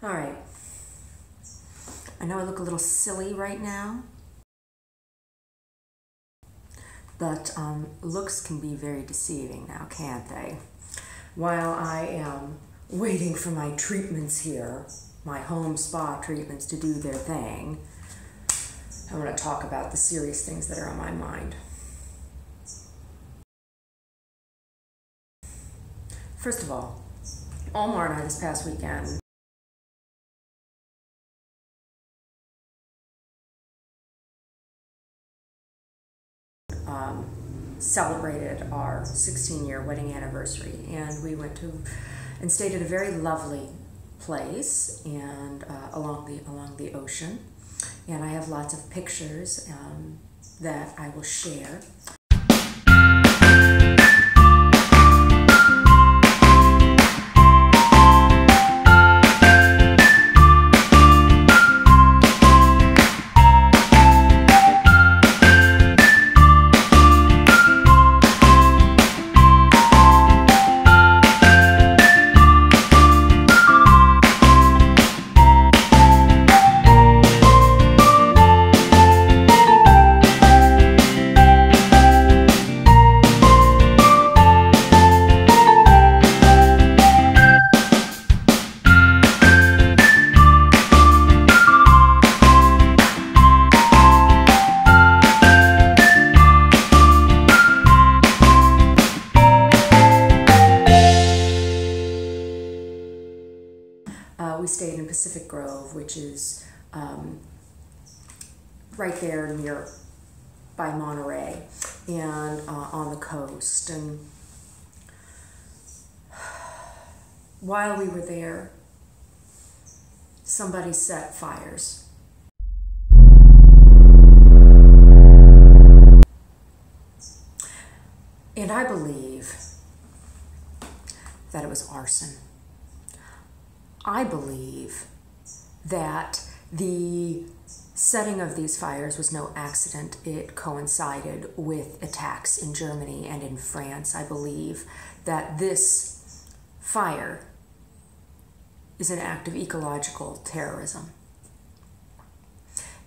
All right. I know I look a little silly right now, but looks can be very deceiving now, can't they? While I am waiting for my treatments here, my home spa treatments to do their thing, I want to talk about the serious things that are on my mind. First of all, Omar and I this past weekend celebrated our 16-year wedding anniversary, and we went to and stayed at a very lovely place and along the ocean. And I have lots of pictures that I will share. We stayed in Pacific Grove, which is right there near by Monterey and on the coast. And while we were there, somebody set fires. And I believe that it was arson. I believe that the setting of these fires was no accident. It coincided with attacks in Germany and in France. I believe that this fire is an act of ecological terrorism,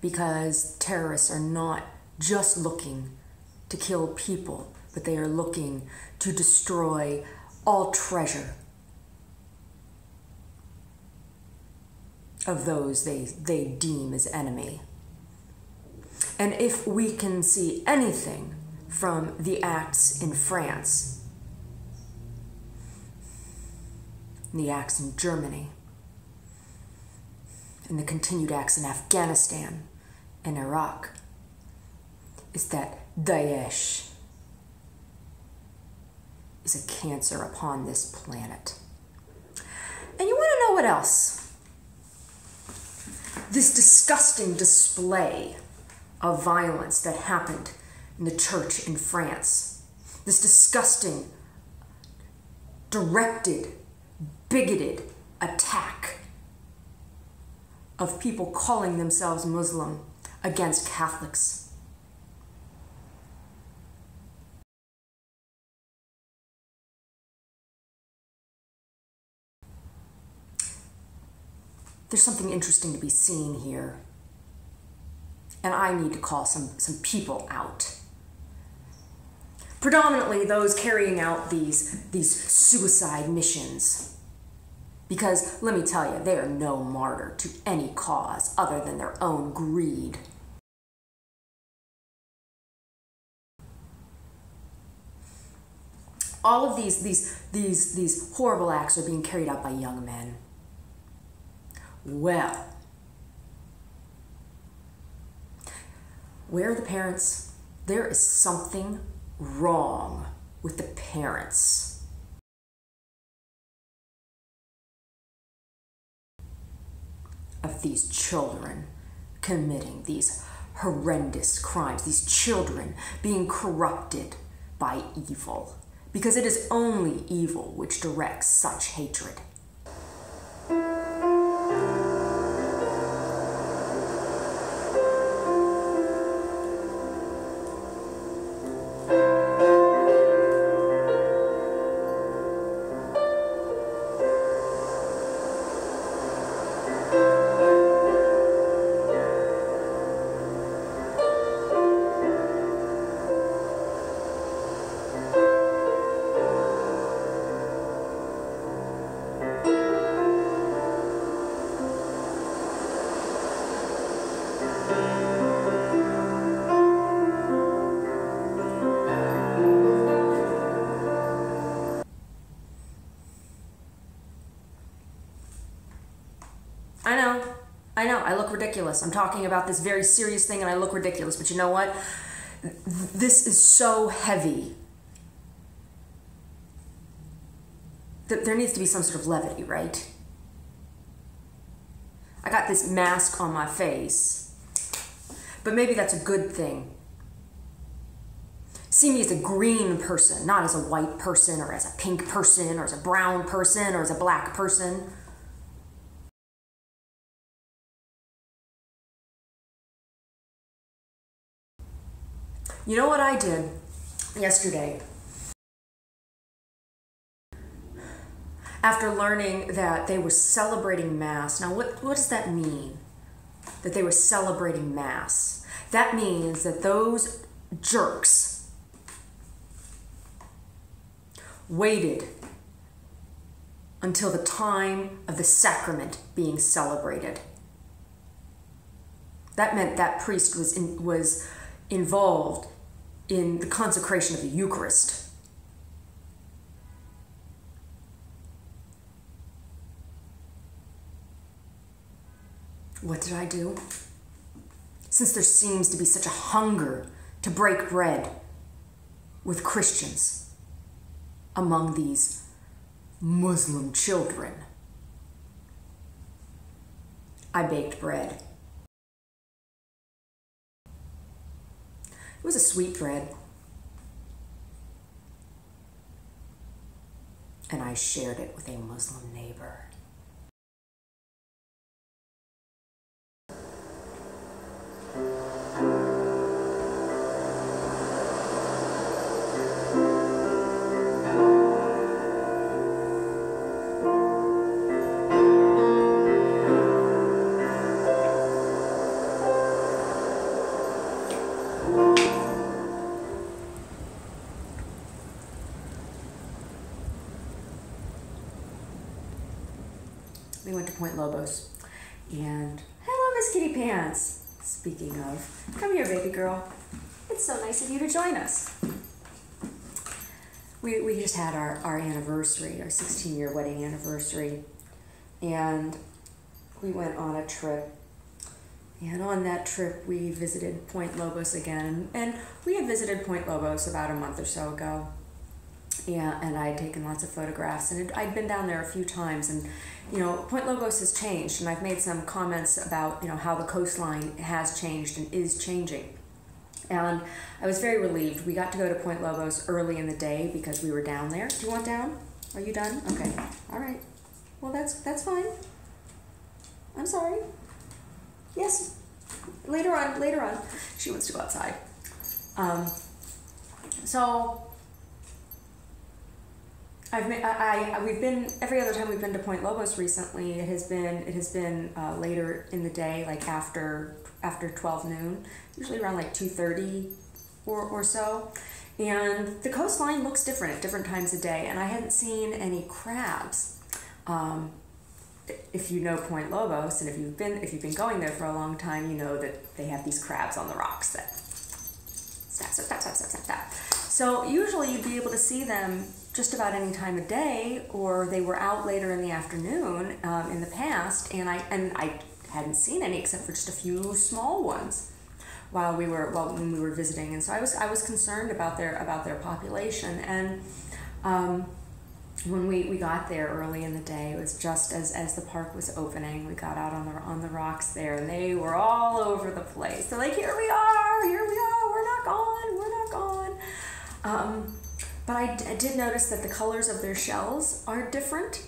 because terrorists are not just looking to kill people, but they are looking to destroy all treasure of those they deem as enemy. And if we can see anything from the acts in France, the acts in Germany, and the continued acts in Afghanistan and Iraq, is that Daesh is a cancer upon this planet. And you want to know what else? This disgusting display of violence that happened in the church in France, this disgusting, directed, bigoted attack of people calling themselves Muslim against Catholics. There's something interesting to be seen here. And I need to call some people out. Predominantly those carrying out these suicide missions. Because let me tell you, they are no martyr to any cause other than their own greed. All of these horrible acts are being carried out by young men. Well, where are the parents? There is something wrong with the parents. Of these children committing these horrendous crimes, these children being corrupted by evil, because it is only evil which directs such hatred. I know. I look ridiculous. I'm talking about this very serious thing and I look ridiculous. But you know what? This is so heavy that there needs to be some sort of levity, right? I got this mask on my face, but maybe that's a good thing. See me as a green person, not as a white person or as a pink person or as a brown person or as a black person. You know what I did yesterday? After learning that they were celebrating Mass. Now, what does that mean? That they were celebrating Mass. That means that those jerks waited until the time of the sacrament being celebrated. That meant that priest was involved in the consecration of the Eucharist. What did I do? Since there seems to be such a hunger to break bread with Christians among these Muslim children, I baked bread. It was a sweet bread. And I shared it with a Muslim neighbor. We went to Point Lobos, and hello, Miss Kitty Pants. Speaking of, come here, baby girl. It's so nice of you to join us. We just had our anniversary, our 16-year wedding anniversary, and we went on a trip. And on that trip, we visited Point Lobos again, and we had visited Point Lobos about a month or so ago. Yeah, and I had taken lots of photographs, and I'd been down there a few times, and you know, Point Lobos has changed, and I've made some comments about, you know, how the coastline has changed and is changing. And I was very relieved. We got to go to Point Lobos early in the day because we were down there. Do you want down? Are you done? Okay. All right. Well, that's fine. I'm sorry. Yes. Later on. She wants to go outside. So we've been, every other time we've been to Point Lobos recently, it has been later in the day, like after 12 noon, usually around like 2:30 or so. And the coastline looks different at different times of day, and I hadn't seen any crabs. If you know Point Lobos, and if you've been going there for a long time, you know that they have these crabs on the rocks that snap. So usually you'd be able to see them just about any time of day, or they were out later in the afternoon in the past, and I hadn't seen any except for just a few small ones when we were visiting, and so I was concerned about their population. And when we got there early in the day, it was just as the park was opening. We got out on the rocks there, and they were all over the place. They're like, here we are, we're not gone. But I did notice that the colors of their shells are different.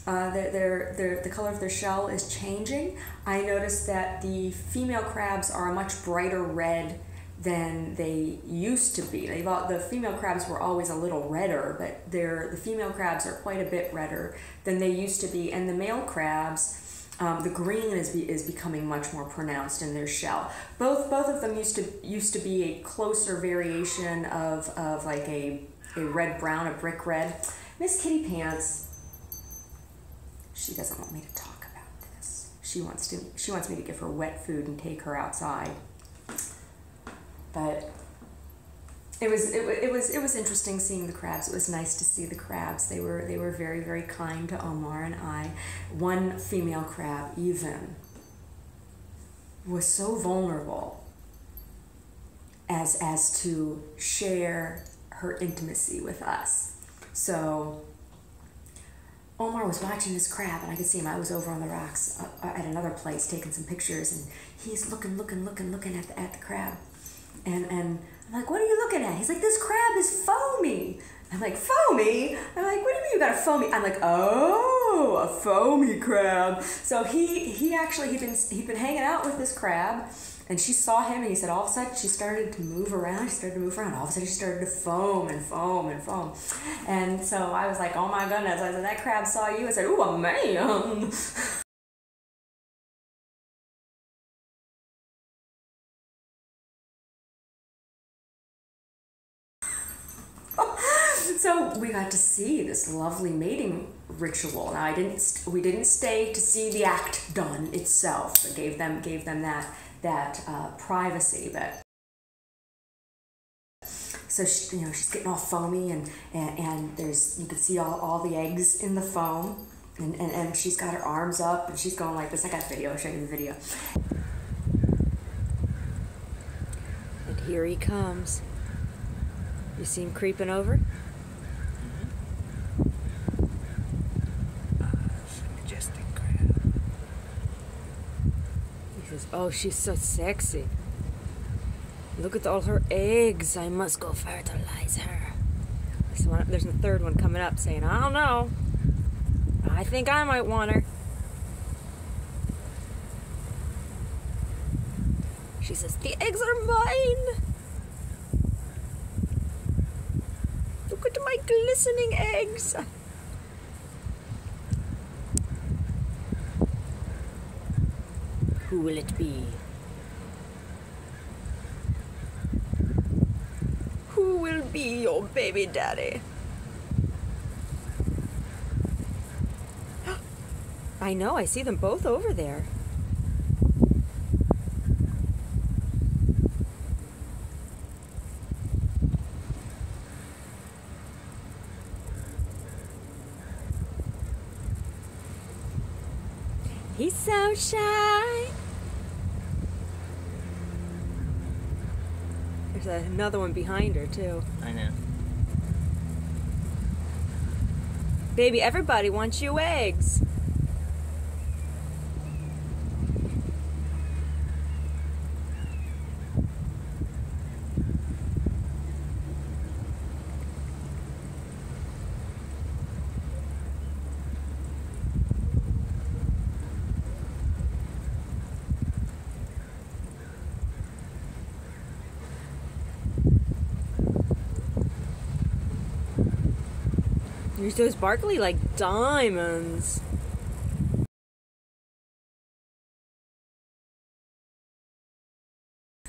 The color of their shell is changing. I noticed that the female crabs are a much brighter red than they used to be. The female crabs were always a little redder, but the female crabs are quite a bit redder than they used to be. And the male crabs, the green is becoming much more pronounced in their shell. Both of them used to be a closer variation of like a red-brown, a brick red. Miss Kitty Pants, she doesn't want me to talk about this. She wants me to give her wet food and take her outside. But it was interesting seeing the crabs. It was nice to see the crabs. They were very, very kind to Omar and I. One female crab even was so vulnerable as to share her intimacy with us. So Omar was watching this crab, and I could see him. I was over on the rocks at another place taking some pictures, and he's looking at the crab. And I'm like, what are you looking at? He's like, this crab is foamy. I'm like, foamy? I'm like, what do you mean you got a foamy? I'm like, oh, a foamy crab. So he'd been hanging out with this crab, and she saw him, and he said all of a sudden she started to move around. All of a sudden she started to foam and foam and foam. And so I was like, oh my goodness. I said, that crab saw you. I said, ooh, a man. So we got to see this lovely mating ritual. Now we didn't stay to see the act done itself. It gave them that privacy, but so she's getting all foamy, and there's, you can see all the eggs in the foam, and she's got her arms up and she's going like this. I got video. I'll show you the video. And here he comes. You see him creeping over? Majestic crab. He says, oh, she's so sexy. Look at all her eggs. I must go fertilize her. There's a third one coming up saying, I don't know. I think I might want her. She says, the eggs are mine. Look at my glistening eggs. Who will it be? Who will be your baby daddy? I know, I see them both over there. He's so shy. There's another one behind her, too. I know. Baby, everybody wants you eggs. You're so sparkly like diamonds.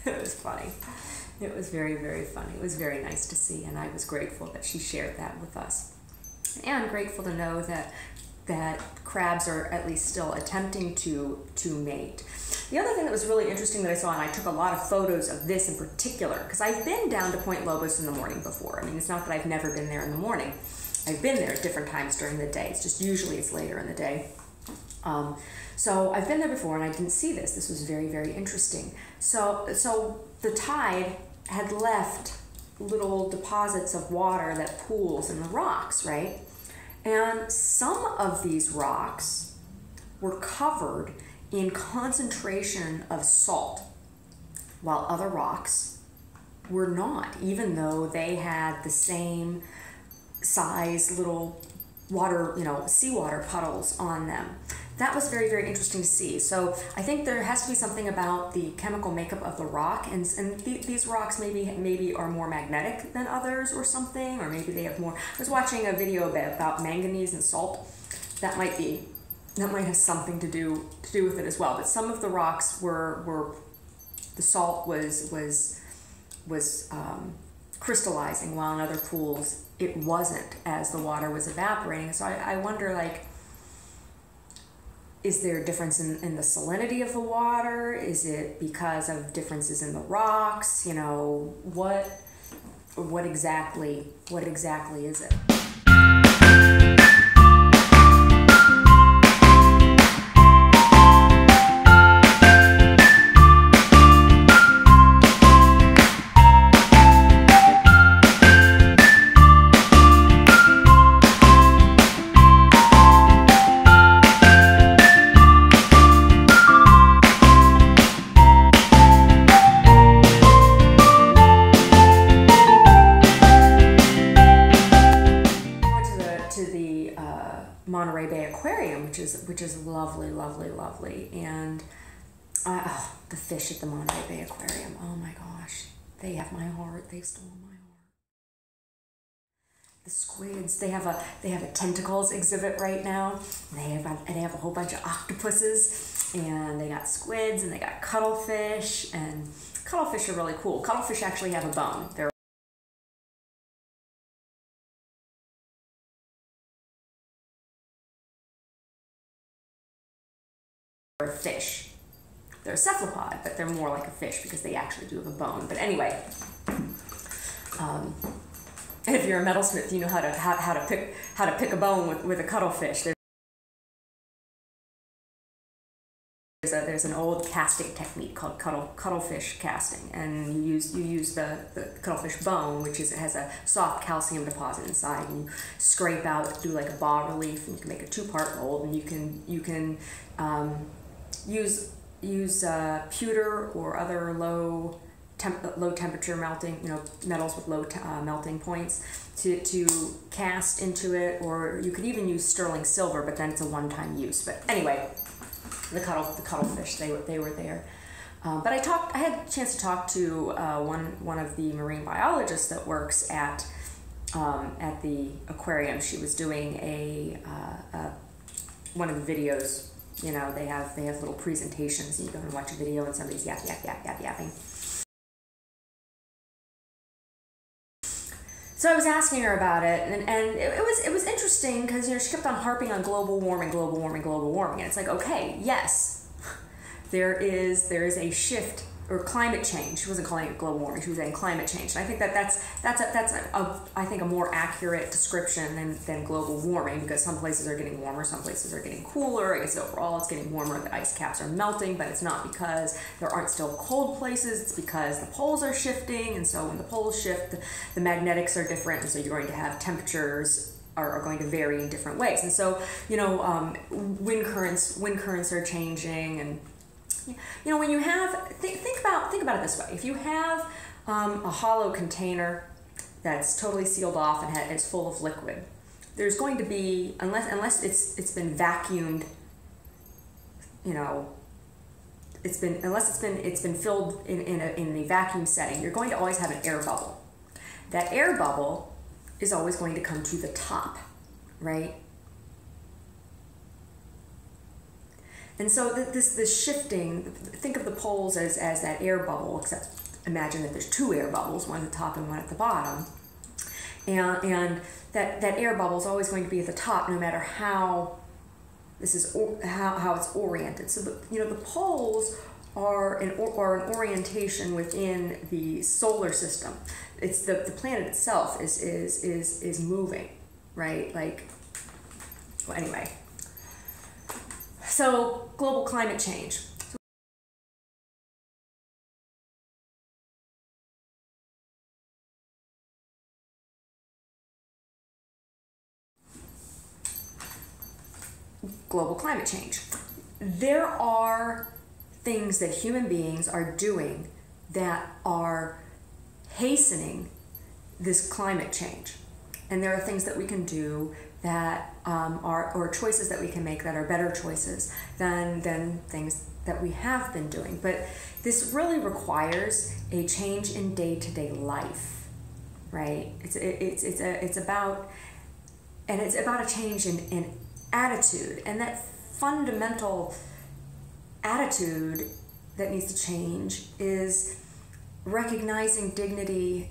It was funny. It was very, very funny. It was very nice to see, and I was grateful that she shared that with us. And grateful to know that crabs are at least still attempting to mate. The other thing that was really interesting that I saw, and I took a lot of photos of this in particular, because I've been down to Point Lobos in the morning before. I mean, it's not that I've never been there in the morning. I've been there at different times during the day. It's just usually it's later in the day. So I've been there before, and I didn't see this. This was very, very interesting. So the tide had left little deposits of water that pools in the rocks, right? And some of these rocks were covered in concentration of salt, while other rocks were not, even though they had the same size little water, seawater puddles on them. That was very, very interesting to see. So I think there has to be something about the chemical makeup of the rock, and these rocks maybe are more magnetic than others or something, or maybe they have more. I was watching a video about manganese and salt. That might have something to do with it as well. But some of the rocks were the salt was crystallizing, while in other pools it wasn't, as the water was evaporating. So I wonder, like, is there a difference in the salinity of the water? Is it because of differences in the rocks? what exactly is it? Monterey Aquarium, which is lovely, lovely, lovely, and the fish at the Monterey Aquarium. Oh my gosh, they have my heart. They've stolen my heart. The squids. They have a tentacles exhibit right now. They have a whole bunch of octopuses, and they got squids, and they got cuttlefish, and cuttlefish are really cool. Cuttlefish actually have a bone. They're a fish. They're a cephalopod, but they're more like a fish because they actually do have a bone. But anyway, if you're a metalsmith, you know how to pick a bone with a cuttlefish. There's an old casting technique called cuttlefish casting, and you use the cuttlefish bone, which has a soft calcium deposit inside, and you scrape out, do like a bas relief, and you can make a two-part mold, and you can use pewter or other low temperature melting, metals with low melting points to cast into it, or you could even use sterling silver, but then it's a one-time use. But anyway, the cuttlefish, they were there. But I had a chance to talk to one of the marine biologists that works at the aquarium. She was doing one of the videos. They have little presentations, and you go and watch a video, and somebody's yapping. So I was asking her about it, and it was interesting because she kept on harping on global warming, and it's like, okay, yes, there is a shift, or climate change. She wasn't calling it global warming; she was saying climate change. And I think that's a more accurate description than global warming, because some places are getting warmer, some places are getting cooler. I guess overall it's getting warmer. The ice caps are melting, but it's not because there aren't still cold places. It's because the poles are shifting, and so when the poles shift, the magnetics are different, and so you're going to have temperatures are going to vary in different ways. And so wind currents are changing, and when you have, think about it this way. If you have a hollow container that's totally sealed off and is full of liquid, there's going to be, unless it's been vacuumed, it's been filled in a vacuum setting, you're going to always have an air bubble. That air bubble is always going to come to the top, right? And so this shifting, think of the poles as that air bubble, except imagine that there's two air bubbles, one at the top and one at the bottom. And that air bubble is always going to be at the top, no matter how how it's oriented. So the poles are an orientation within the solar system. It's the planet itself is moving, right? Well, anyway. So global climate change. Global climate change. There are things that human beings are doing that are hastening this climate change. And there are things that we can do that or choices that we can make that are better choices than things that we have been doing. But this really requires a change in day-to-day life, right? It's about a change in attitude, and that fundamental attitude that needs to change is recognizing dignity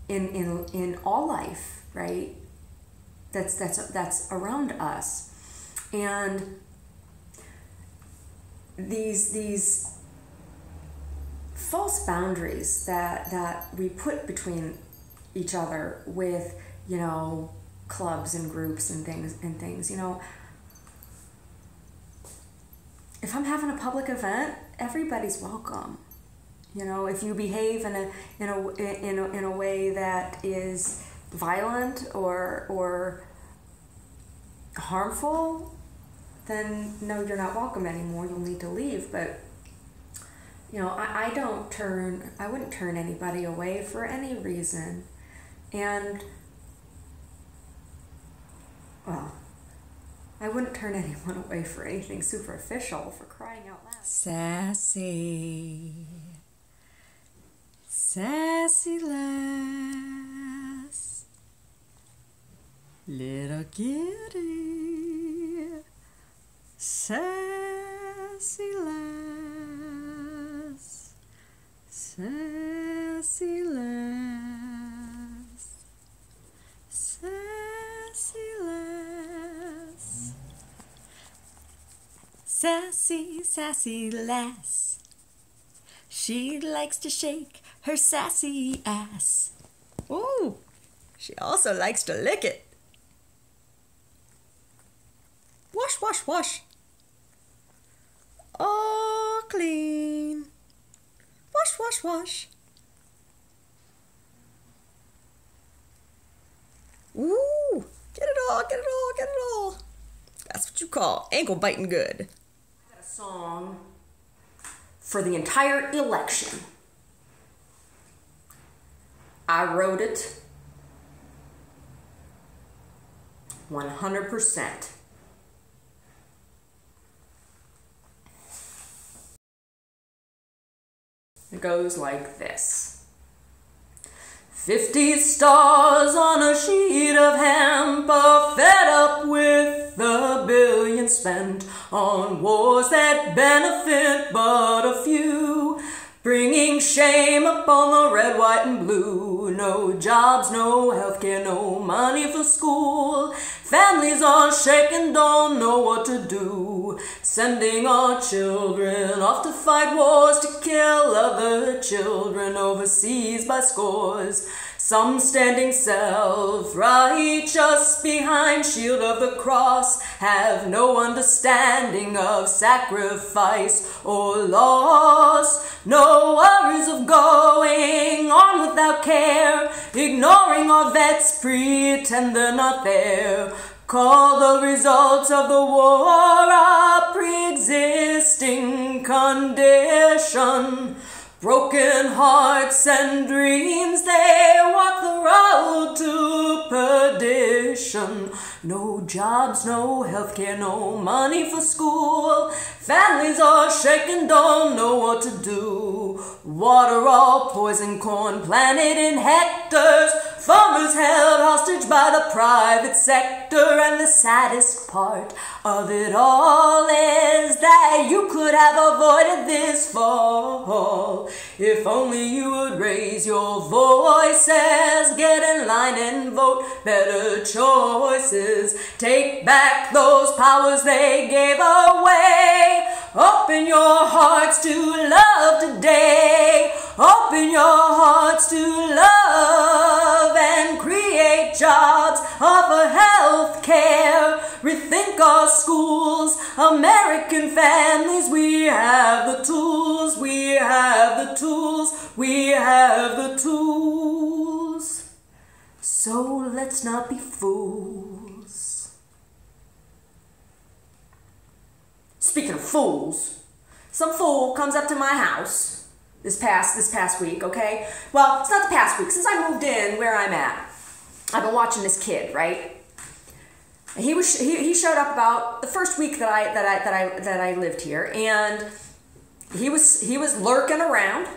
in all life, right? That's around us, and these false boundaries that we put between each other with, you know, clubs and groups and things, you know. If I'm having a public event, everybody's welcome. You know, if you behave in a way that is violent or harmful, then no, you're not welcome anymore. You'll need to leave. But you know, I wouldn't turn anybody away for any reason. And well, I wouldn't turn anyone away for anything superficial, for crying out loud. Sassy, sassy lass, little kitty, sassy lass, sassy lass, sassy lass. Sassy, sassy lass. She likes to shake her sassy ass. Ooh, she also likes to lick it. Wash, wash, wash. All clean. Wash, wash, wash. Ooh, get it all, get it all, get it all. That's what you call ankle biting good. Song for the entire election. I wrote it 100%. It goes like this. 50 stars on a sheet of hemp are fed up with the billions spent on wars that benefit but a few, bringing shame upon the red, white, and blue. No jobs, no healthcare, no money for school. Families are shaken, don't know what to do, sending our children off to fight wars to kill other children overseas by scores. Some standing self-righteous behind shield of the cross have no understanding of sacrifice or loss. No worries of going on without care, ignoring our vets, pretend they're not there. Call the results of the war a pre-existing condition. Broken hearts and dreams, they walk the road to perdition. No jobs, no healthcare, no money for school. Families are shaken, don't know what to do. Water all poison, corn planted in hectares. Farmers held hostage by the private sector. And the saddest part of it all is that you could have avoided this fall if only you would raise your voices, get in line and vote better choices. Take back those powers they gave away. Open your hearts to love today. Open your hearts to love and create jobs, offer health care. Rethink our schools, American families. We have the tools, we have the tools, we have the tools. So let's not be fools. Speaking of fools, some fool comes up to my house this past week, okay? Well, it's not the past week. Since I moved in where I'm at, I've been watching this kid, right? And he showed up about the first week that I lived here, and he was lurking around,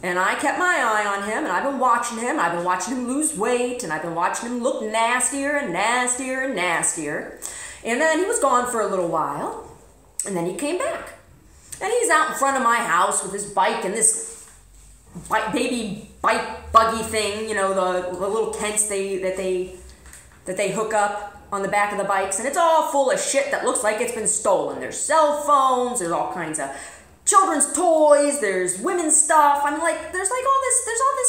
and I kept my eye on him, and I've been watching him. I've been watching him lose weight, and I've been watching him look nastier and nastier and nastier. And then he was gone for a little while, and then he came back. And he's out in front of my house with his bike and this baby bike buggy thing, you know, the little tents that they hook up on the back of the bikes, and it's all full of shit that looks like it's been stolen. There's cell phones, there's all kinds of children's toys, there's women's stuff. I'm like, there's all this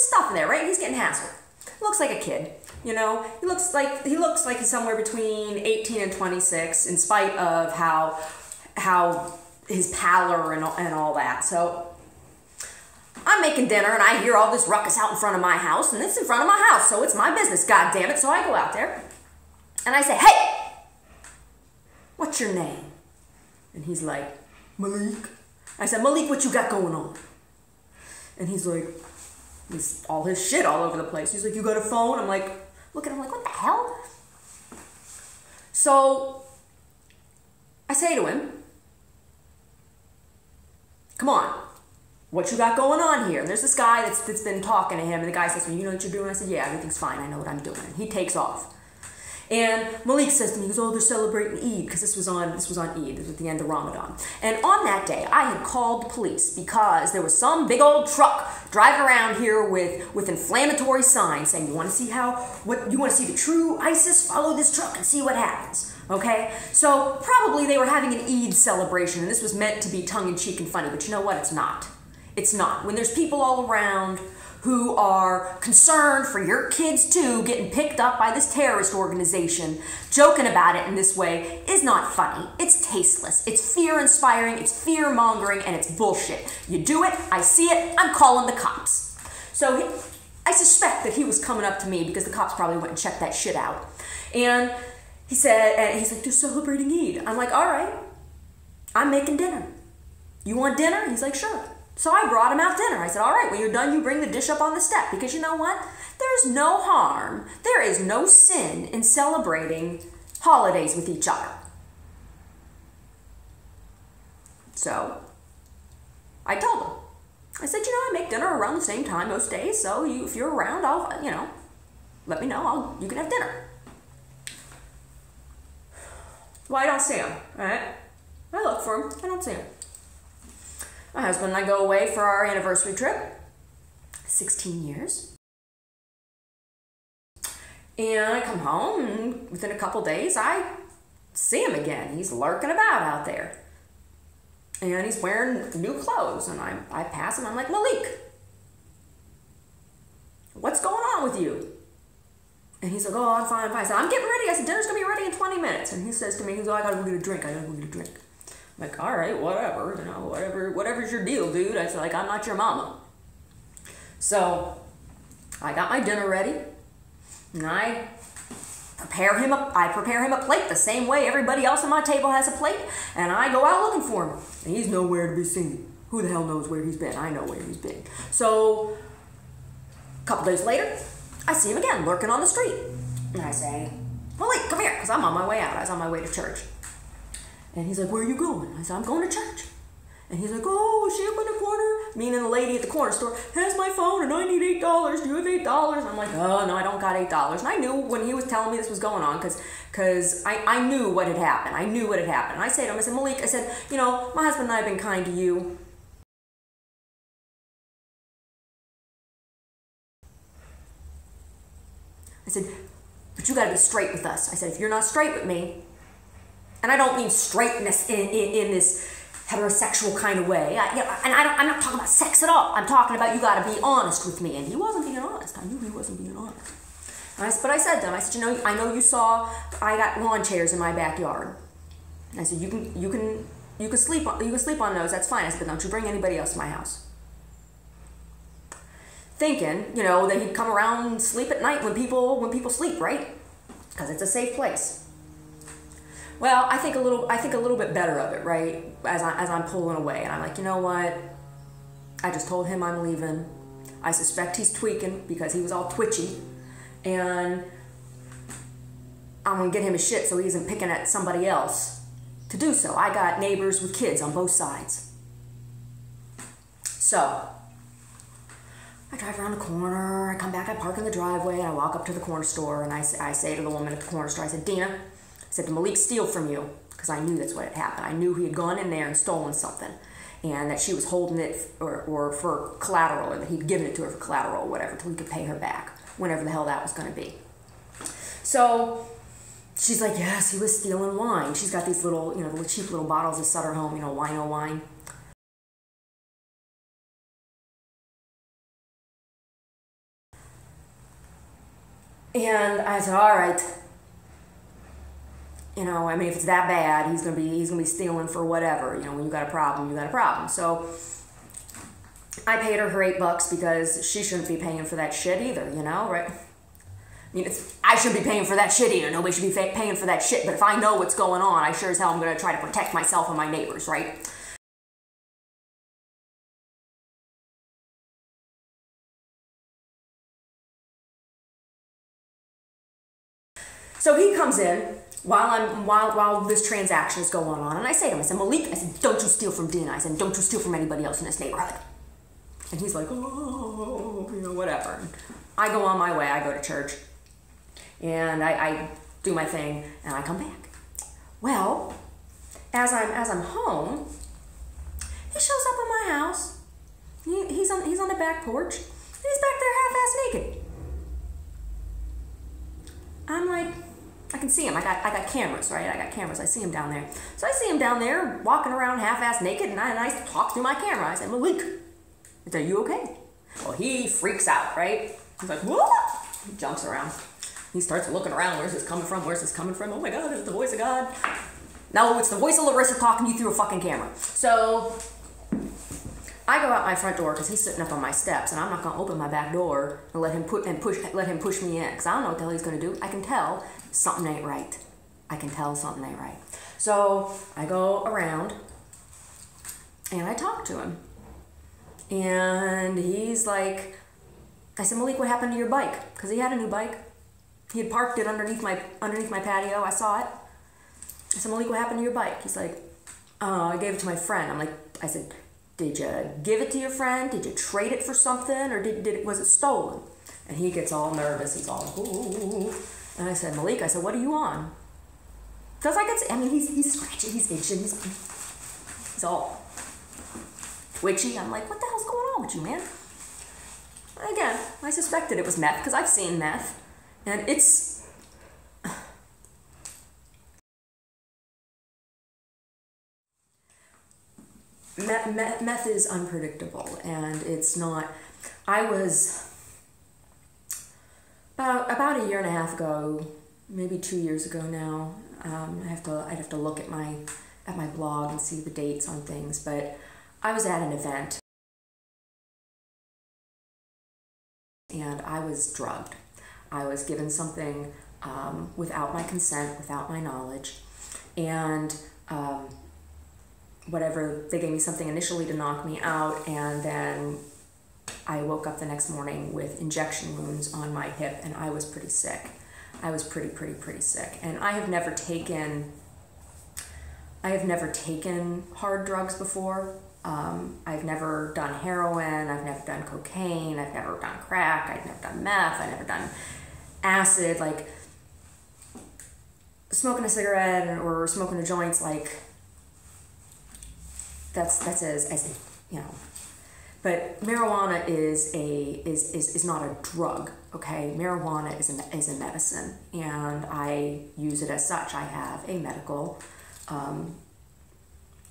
stuff in there, right? He's getting hassled. looks like a kid. You know, he looks like he's somewhere between 18 and 26, in spite of how his pallor and all that. So I'm making dinner and I hear all this ruckus out in front of my house, and it's in front of my house, so it's my business, god damn it. So I go out there and I say, "Hey, what's your name?" And he's like, "Malik." I said, "Malik, what you got going on?" And he's like, he's all his shit all over the place. He's like, "You got a phone?" I'm like, look at him like, what the hell? So I say to him, "Come on, what you got going on here?" And there's this guy that's been talking to him, and the guy says to me, "You know what you're doing?" I said, "Yeah, everything's fine. I know what I'm doing." And he takes off. And Malik says to me, he goes, "Oh, they're celebrating Eid," because this was on Eid, it was at the end of Ramadan. And on that day, I had called the police because there was some big old truck driving around here with inflammatory signs saying, you want to see the true ISIS? Follow this truck and see what happens. Okay? So probably they were having an Eid celebration, and this was meant to be tongue-in-cheek and funny, but you know what? It's not. It's not. When there's people all around who are concerned for your kids too getting picked up by this terrorist organization, joking about it in this way is not funny. It's tasteless. It's fear-inspiring, it's fear-mongering, and it's bullshit. You do it, I see it, I'm calling the cops. So I suspect that he was coming up to me because the cops probably went and checked that shit out. And he's like, "They're celebrating Eid." I'm like, "All right, I'm making dinner. You want dinner?" He's like, "Sure." So I brought him out dinner. I said, "All right, when you're done, you bring the dish up on the step." Because you know what? There's no harm. There is no sin in celebrating holidays with each other. So I told him. I said, "You know, I make dinner around the same time most days. So if you're around, let me know. You can have dinner." Well, I don't see him. All right? I look for him. I don't see him. My husband and I go away for our anniversary trip, 16 years. And I come home, and within a couple days, I see him again. He's lurking about out there. And he's wearing new clothes, and I pass him, I'm like, "Malik, what's going on with you?" And he's like, "Oh, I'm fine, I'm fine." I said, "I'm getting ready." I said, "Dinner's gonna be ready in 20 minutes. And he says to me, he's like, "I gotta go get a drink. I'm like, "All right, whatever, whatever's your deal, dude." I said, like, "I'm not your mama." So I got my dinner ready, and I prepare him a plate the same way everybody else at my table has a plate, and I go out looking for him. And he's nowhere to be seen. Who the hell knows where he's been? I know where he's been. So a couple days later, I see him again, lurking on the street. And I say, "Malik, come here," because I'm on my way out. I was on my way to church. And he's like, "Where are you going?" I said, "I'm going to church." And he's like, "Oh, she up in the corner," meaning the lady at the corner store, "has my phone and I need $8. Do you have $8? I'm like, "Oh, no, I don't got $8. And I knew when he was telling me this was going on because I knew what had happened. And I say to him, I said, "Malik," I said, "you know, my husband and I have been kind to you. I said, but you got to be straight with us." I said, "If you're not straight with me," and I don't mean straightness in this heterosexual kind of way. I'm not talking about sex at all. I'm talking about you got to be honest with me. And he wasn't being honest. I knew he wasn't being honest. But I said to him, I said, "You know, I know you saw I got lawn chairs in my backyard." I said, you can sleep on those. That's fine." I said, "But don't you bring anybody else to my house." Thinking, you know, that he'd come around and sleep at night when people sleep, right? Because it's a safe place. Well, I think a little bit better of it, right? As I'm pulling away, and I'm like, you know what? I just told him I'm leaving. I suspect he's tweaking because he was all twitchy, and I'm gonna get him his shit so he isn't picking at somebody else to do so. I got neighbors with kids on both sides. So I drive around the corner. I come back. I park in the driveway, and I walk up to the corner store, and I say to the woman at the corner store, I said, "Dina," I said, "did Malik steal from you?" Because I knew that's what had happened. I knew he had gone in there and stolen something, and that she was holding it or for collateral, or that he'd given it to her for collateral or whatever, till he could pay her back, whenever the hell that was going to be. So she's like, "Yes, he was stealing wine." She's got these little, the cheap little bottles of Sutter Home, wino wine. And I said, all right. You know, I mean, if it's that bad, he's gonna be stealing for whatever. You know, when you got a problem, you got a problem. So I paid her $8 because she shouldn't be paying for that shit either. You know, right? I mean, I shouldn't be paying for that shit either. Nobody should be paying for that shit. But if I know what's going on, I sure as hell am gonna try to protect myself and my neighbors, right? So he comes in while this transaction is going on, and I say to him, I said, Malik, I said, don't you steal from Dina. I said, don't you steal from anybody else in this neighborhood. And he's like, oh, you know, whatever. And I go on my way. I go to church, and I do my thing, and I come back. Well, as I'm home, he shows up at my house. He's on the back porch. And he's back there half-ass naked. I'm like, I can see him. I got cameras, right? I got cameras. I see him down there. So I see him down there walking around half-ass naked, and I talk through my camera. I said, Malik, I said, are you okay? Well, he freaks out, right? He's like, what? He jumps around. He starts looking around. Where's this coming from? Where's this coming from? Oh my God, is it the voice of God? No, it's the voice of Larissa talking to you through a fucking camera. So I go out my front door because he's sitting up on my steps, and I'm not gonna open my back door and let him push me in because I don't know what the hell he's gonna do. I can tell something ain't right. I can tell something ain't right. So I go around and I talk to him, and he's like, I said, Malik, what happened to your bike? Because he had a new bike. He had parked it underneath my patio. I saw it. I said, Malik, what happened to your bike? He's like, oh, I gave it to my friend. I said, did you give it to your friend? Did you trade it for something, or was it stolen? And he gets all nervous. He's all, ooh. And I said, Malik, I said, what are you on? Because he's scratching, he's itching, he's all twitchy. I'm like, what the hell's going on with you, man? Again, I suspected it was meth because I've seen meth, and it's meth is unpredictable, and it's not. I was about a year and a half ago, maybe 2 years ago now. I'd have to look at my blog and see the dates on things, but I was at an event and I was drugged. I was given something without my consent, without my knowledge, and whatever, they gave me something initially to knock me out, and then I woke up the next morning with injection wounds on my hip, and I was pretty sick. I was pretty sick, and I have never taken hard drugs before. I've never done heroin, I've never done cocaine, I've never done crack, I've never done meth, I've never done acid. Like, smoking a cigarette or smoking a joint's like, that's as you know. But marijuana is not a drug, okay? Marijuana is a medicine, and I use it as such. I have a medical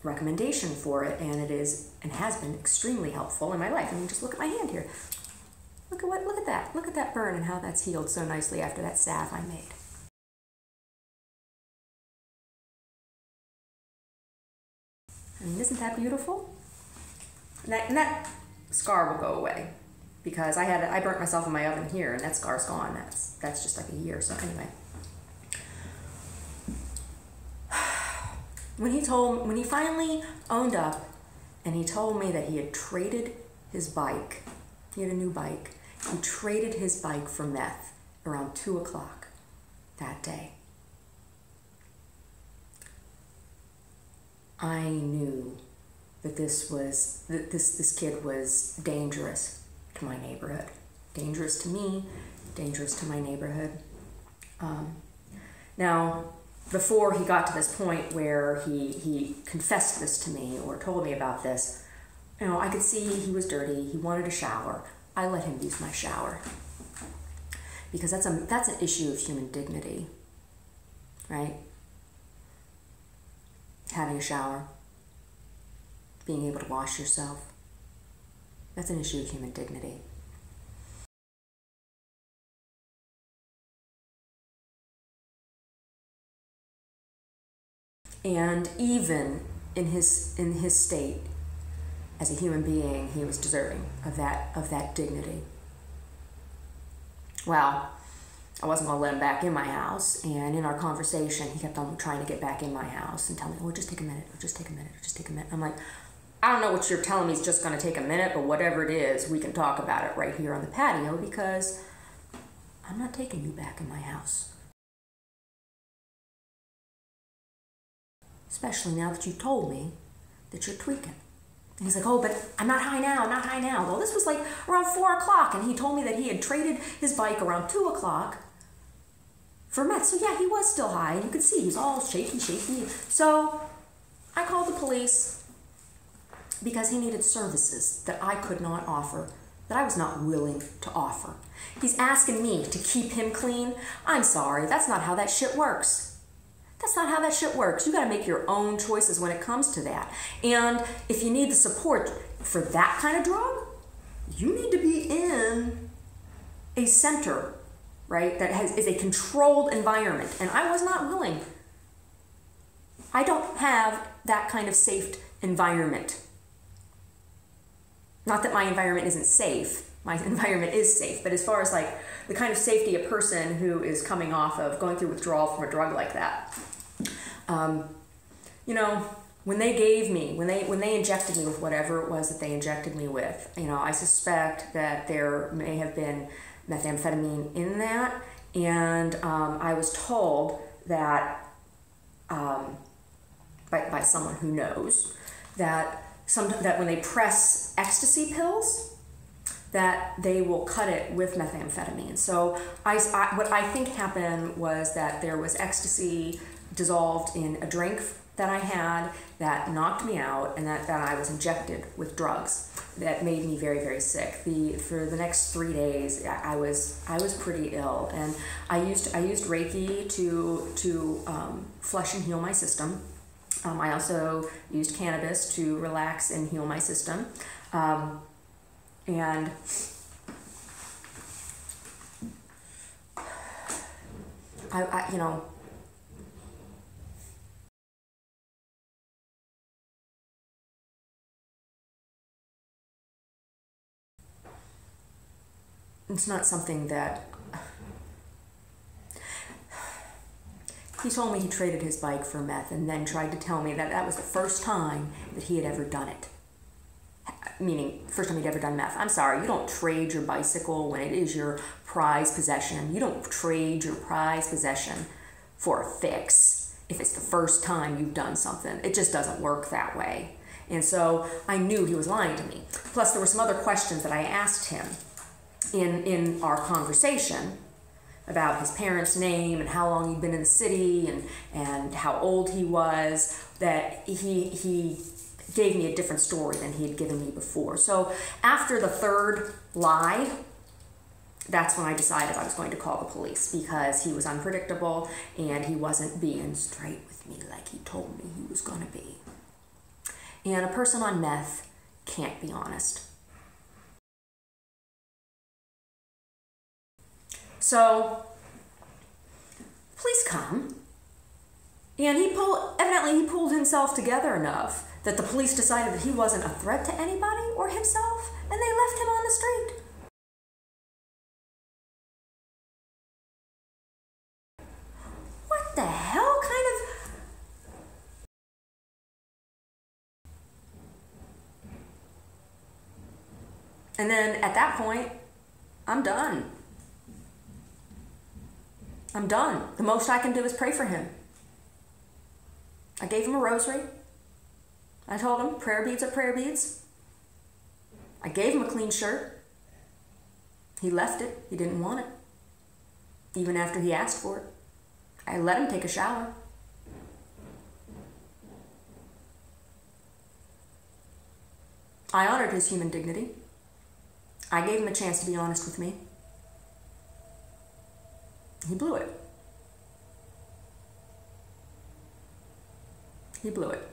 recommendation for it, and it is and has been extremely helpful in my life. I mean, just look at my hand here. Look at that. Look at that burn and how that's healed so nicely after that salve I made. I mean, isn't that beautiful? And that scar will go away because I burnt myself in my oven here, and that scar's gone. That's just like a year. So anyway, when he finally owned up and he told me that he had traded his bike, he had a new bike. He traded his bike for meth around 2 o'clock that day. I knew that this kid was dangerous to my neighborhood, dangerous to me, dangerous to my neighborhood. Now, before he got to this point where he confessed this to me or told me about this, you know, I could see he was dirty. He wanted a shower. I let him use my shower because that's an issue of human dignity, right? Having a shower, being able to wash yourself, that's an issue of human dignity. And even in his state as a human being, he was deserving of that dignity. Well, I wasn't going to let him back in my house, and in our conversation, he kept on trying to get back in my house and tell me, "Oh, just take a minute, just take a minute, just take a minute." I'm like, I don't know what you're telling me is just going to take a minute, but whatever it is, we can talk about it right here on the patio, because I'm not taking you back in my house. Especially now that you told me that you're tweaking. And he's like, "Oh, but I'm not high now, I'm not high now." Well, this was like around 4 o'clock, and he told me that he had traded his bike around 2 o'clock for meth. So yeah, he was still high, and you could see he was all shaky. So I called the police because he needed services that I could not offer, that I was not willing to offer. He's asking me to keep him clean. I'm sorry, that's not how that shit works. That's not how that shit works. You gotta make your own choices when it comes to that. And if you need the support for that kind of drug, you need to be in a center, right, that is a controlled environment. And I was not willing. I don't have that kind of safe environment. Not that my environment isn't safe. My environment is safe. But as far as like the kind of safety a person who is coming off of going through withdrawal from a drug like that, you know, when they injected me with whatever it was that they injected me with, you know, I suspect that there may have been methamphetamine in that, and I was told that by someone who knows that when they press ecstasy pills, that they will cut it with methamphetamine. So what I think happened was that there was ecstasy dissolved in a drink that I had that knocked me out, and that I was injected with drugs that made me very, very sick. For the next 3 days, I was pretty ill, and I used Reiki to flush and heal my system. I also used cannabis to relax and heal my system, and I you know. It's not something that... He told me he traded his bike for meth, and then tried to tell me that that was the first time that he had ever done it. Meaning, first time he'd ever done meth. I'm sorry, you don't trade your bicycle when it is your prized possession. You don't trade your prized possession for a fix if it's the first time you've done something. It just doesn't work that way. And so I knew he was lying to me. Plus, there were some other questions that I asked him in our conversation about his parents' name and how long he'd been in the city and how old he was, that he gave me a different story than he had given me before. So after the third lie, that's when I decided I was going to call the police, because he was unpredictable and he wasn't being straight with me like he told me he was going to be. And a person on meth can't be honest. So, police come, and evidently he pulled himself together enough that the police decided that he wasn't a threat to anybody or himself, and they left him on the street. What the hell kind of... And then at that point, I'm done. I'm done. The most I can do is pray for him. I gave him a rosary. I told him prayer beads are prayer beads. I gave him a clean shirt. He left it. He didn't want it. Even after he asked for it. I let him take a shower. I honored his human dignity. I gave him a chance to be honest with me. He blew it. He blew it.